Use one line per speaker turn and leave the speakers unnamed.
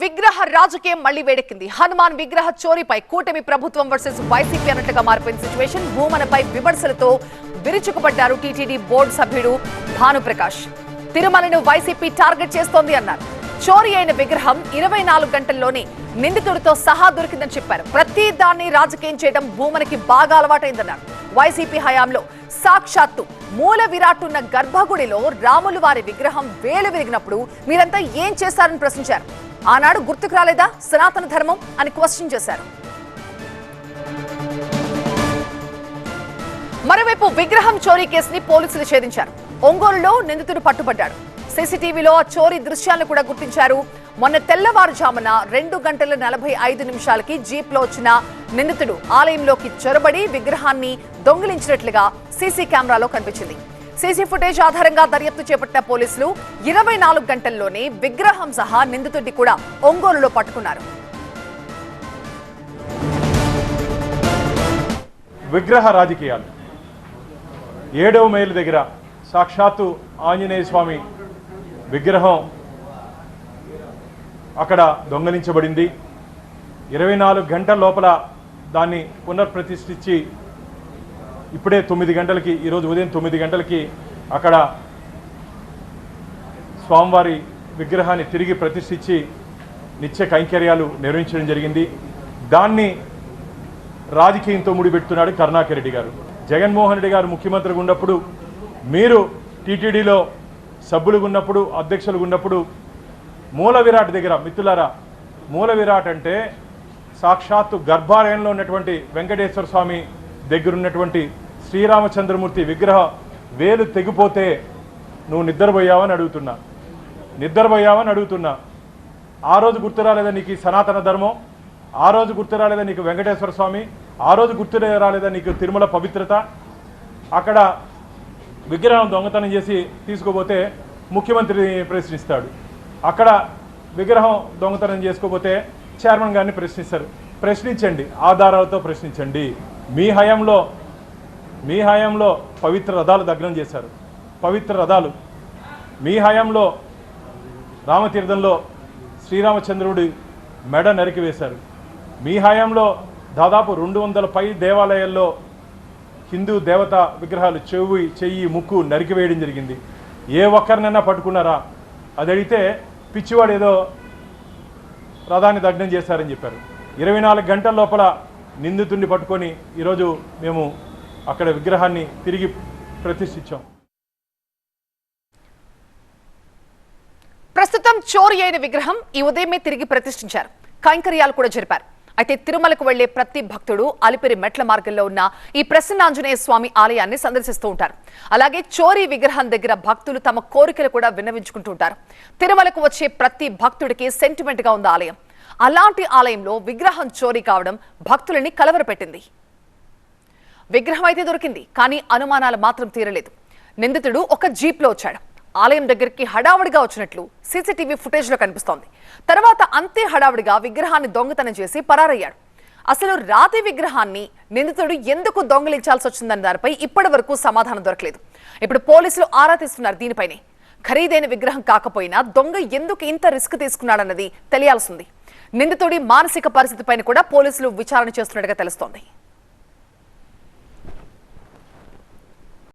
విగ్రహ రాజకీయం మళ్లీ వేడెక్కింది. హనుమాన్ విగ్రహ చోరీపై కూటమి ప్రభుత్వం వర్సెస్ వైసీపీ అన్నట్టుగా మారిపోయిన సిచ్యువేషన్. భూమనపై విమర్శలతో విరుచుకుపడ్డారు టీటీడీ బోర్డు సభ్యుడు భానుప్రకాష్. తిరుమలను వైసీపీ టార్గెట్ చేస్తోంది అన్నారు. చోరీ అయిన విగ్రహం 24 గంటల్లోనే నిందితుడితో సహా దొరికిందని చెప్పారు. ప్రతి దాన్ని రాజకీయం చేయడం భూమనకి బాగా అలవాటైందన్నారు. వైసీపీ హయాంలో సాక్షాత్తు మూల విరాట్ ఉన్న గర్భగుడిలో రాములు వారి విగ్రహం వేలు విరిగినప్పుడు మీరంతా ఏం చేశారని ప్రశ్నించారు. ఆనాడు గుర్తుకు రాలేదా సనాతన ధర్మం అని క్వశ్చన్ చేశారు. మరోవైపు విగ్రహం చోరీ కేసుని పోలీసులు ఛేదించారు. ఒంగోలులో నిందితుడు పట్టుబడ్డాడు. సీసీటీవీలో ఆ చోరీ దృశ్యాలను కూడా గుర్తించారు. మొన్న తెల్లవారుజామున 2:45 జీప్ లో వచ్చిన నిందితుడు ఆలయంలోకి చొరబడి విగ్రహాన్ని దొంగిలించినట్లుగా సీసీ కెమెరాలో కనిపించింది. సీసీ ఫుటేజ్ ఆధారంగా దర్యాప్తు చేపట్టిన పోలీసులు 24 గంటల్లోనే విగ్రహం సహా నిందితుడిని కూడా ఒంగోలులో పట్టుకున్నారు.
విగ్రహ రాజకీయాలు 7వ మైలు దగ్గర సాక్షాత్తు ఆంజనేయ స్వామి విగ్రహం అక్కడ దొంగలించబడింది. 24 గంటల లోపల దాన్ని పునర్ప్రతిష్ఠించి ఇప్పుడే 9 గంటలకి, ఈరోజు ఉదయం 9 గంటలకి అక్కడ స్వామివారి విగ్రహాన్ని తిరిగి ప్రతిష్ఠించి నిత్య కైంకర్యాలు నిర్వహించడం జరిగింది. దాన్ని రాజకీయంతో ముడిపెడుతున్నాడు కరుణాకర్ రెడ్డి గారు. జగన్మోహన్ రెడ్డి గారు ముఖ్యమంత్రిగా ఉన్నప్పుడు, మీరు టీటీడీలో సభ్యులుగా ఉన్నప్పుడు, అధ్యక్షులుగా ఉన్నప్పుడు మూల విరాట్ దగ్గర, మిత్రులారా, మూల విరాట్ అంటే సాక్షాత్తు గర్భాలయంలో ఉన్నటువంటి వెంకటేశ్వర స్వామి దగ్గర ఉన్నటువంటి శ్రీరామచంద్రమూర్తి విగ్రహ వేలు తెగిపోతే నువ్వు నిద్రపోయావని అడుగుతున్నా. ఆ రోజు గుర్తు రాలేదా నీకు సనాతన ధర్మం? ఆ రోజు గుర్తు రాలేదా నీకు వెంకటేశ్వర స్వామి? ఆ రోజు గుర్తు రాలేదా నీకు తిరుమల పవిత్రత? అక్కడ విగ్రహం దొంగతనం చేసి తీసుకుపోతే ముఖ్యమంత్రి ప్రశ్నిస్తాడు. అక్కడ విగ్రహం దొంగతనం చేసుకోపోతే చైర్మన్ గారిని ప్రశ్నిస్తారు. ప్రశ్నించండి, ఆధారాలతో ప్రశ్నించండి. మీ హయాంలో పవిత్ర రథాలు దగ్నం చేశారు. పవిత్ర రథాలు మీ హయాంలో రామతీర్థంలో శ్రీరామచంద్రుడి మెడ నరికివేశారు. మీ హయాంలో దాదాపు 200 పై దేవాలయాల్లో హిందూ దేవత విగ్రహాలు చెయ్యి ముక్కు నరికివేయడం జరిగింది. ఏ ఒక్కరినైనా పట్టుకున్నారా? అది అడిగితే పిచ్చివాడు ఏదో రథాన్ని దగ్నం చేశారని చెప్పారు. 24 గంటల లోపల నిందితుడిని పట్టుకొని ఈరోజు మేము అక్కడ విగ్రహాన్ని తిరిగి ప్రతిష్ఠించాం.
ప్రస్తుతం చోరీ అయిన విగ్రహం ఈ ఉదయమే తిరిగి ప్రతిష్ఠించారు. కైంకర్యాలు కూడా జరిపారు. అయితే తిరుమలకు వెళ్లే ప్రతి భక్తుడు అలిపిరి మెట్ల మార్గంలో ఉన్న ఈ ప్రసన్నాంజనేయ స్వామి ఆలయాన్ని సందర్శిస్తూ ఉంటారు. అలాగే చోరీ విగ్రహం దగ్గర భక్తులు తమ కోరికలు కూడా విన్నవించుకుంటూ ఉంటారు. తిరుమలకు వచ్చే ప్రతి భక్తుడికి సెంటిమెంట్ గా ఉంది ఆలయం. అలాంటి ఆలయంలో విగ్రహం చోరీ కావడం భక్తులని కలవరపెట్టింది. విగ్రహం అయితే దొరికింది, కానీ అనుమానాలు మాత్రం తీరలేదు. నిందితుడు ఒక జీప్ లో వచ్చాడు. ఆలయం దగ్గరికి హడావుడిగా వచ్చినట్లు సీసీటీవీ ఫుటేజ్ లో కనిపిస్తోంది. తర్వాత అంతే హడావుడిగా విగ్రహాన్ని దొంగతనం చేసి పరారయ్యాడు. అసలు రాతి విగ్రహాన్ని నిందితుడు ఎందుకు దొంగలించాల్సి వచ్చిందన్న దానిపై ఇప్పటి వరకు సమాధానం దొరకలేదు. ఇప్పుడు పోలీసులు ఆరా తీస్తున్నారు దీనిపైనే. ఖరీదైన విగ్రహం కాకపోయినా దొంగ ఎందుకు ఇంత రిస్క్ తీసుకున్నాడన్నది తెలియాల్సింది. నిందితుడి మానసిక పరిస్థితిపైన కూడా పోలీసులు విచారణ చేస్తున్నట్టుగా తెలుస్తోంది.